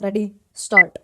Ready, start.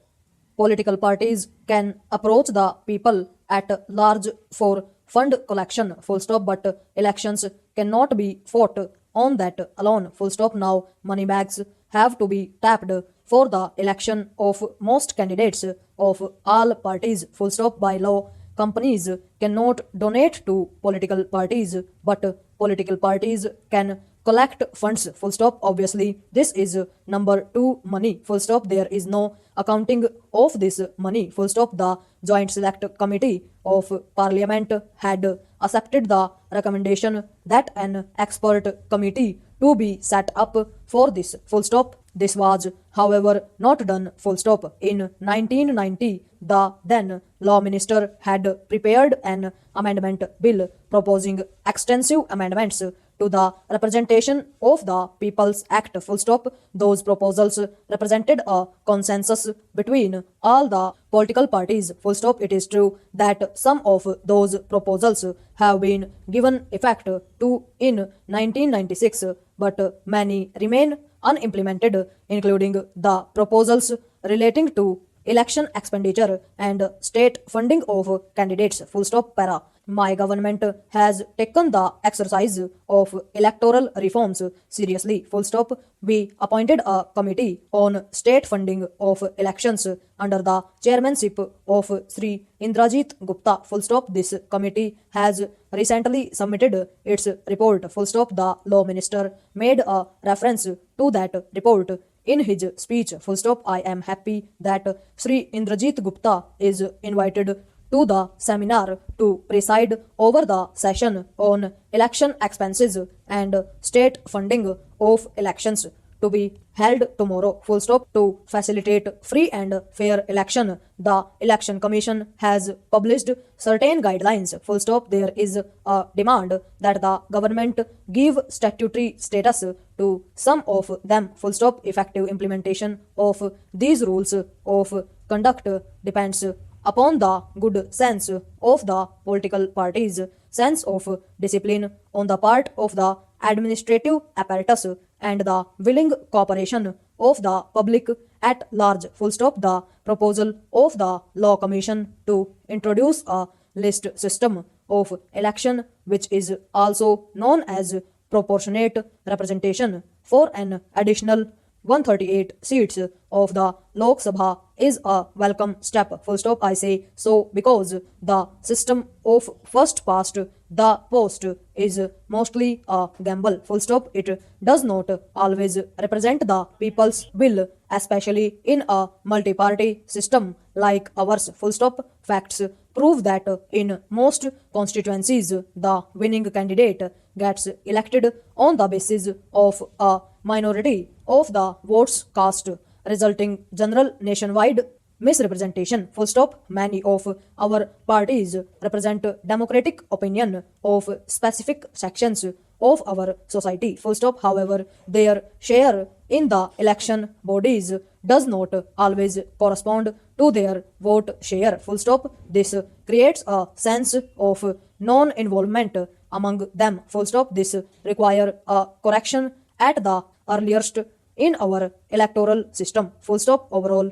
Political parties can approach the people at large for fund collection, full stop, but elections cannot be fought on that alone, full stop. Now, money bags have to be tapped for the election of most candidates of all parties, full stop. By law, companies cannot donate to political parties, but political parties can collect funds, full stop. Obviously, this is number two money, full stop. There is no accounting of this money, full stop. The joint select committee of parliament had accepted the recommendation that an expert committee to be set up for this, full stop. This was, however, not done, full stop. In 1990, the then law minister had prepared an amendment bill proposing extensive amendments to the Representation of the People's Act, full stop. Those proposals represented a consensus between all the political parties, full stop. It is true that some of those proposals have been given effect to in 1996, but many remain unimplemented, including the proposals relating to election expenditure and state funding of candidates, full stop. Para. My government has taken the exercise of electoral reforms seriously, full stop. We appointed a committee on state funding of elections under the chairmanship of Sri Indrajit Gupta, full stop. This committee has recently submitted its report, full stop. The law minister made a reference to that report in his speech, full stop. I am happy that Sri Indrajit Gupta is invited to the seminar to preside over the session on election expenses and state funding of elections to be held tomorrow, full stop. To facilitate free and fair election, the Election Commission has published certain guidelines, full stop. There is a demand that the government give statutory status to some of them, full stop. Effective implementation of these rules of conduct depends upon the good sense of the political parties, sense of discipline on the part of the administrative apparatus, and the willing cooperation of the public at large, full stop. The proposal of the Law Commission to introduce a list system of election, which is also known as proportionate representation, for an additional 138 seats of the Lok Sabha is a welcome step, full stop. I say so because the system of first past the post is mostly a gamble, full stop. It does not always represent the people's will, especially in a multi-party system like ours, full stop. Facts prove that in most constituencies, the winning candidate gets elected on the basis of a minority of the votes cast, resulting general nationwide misrepresentation, full stop. Many of our parties represent democratic opinion of specific sections of our society, full stop. However, their share in the election bodies does not always correspond to their vote share, full stop. This creates a sense of non-involvement among them, full stop. This require a correction at the earliest in our electoral system, full stop. Overall,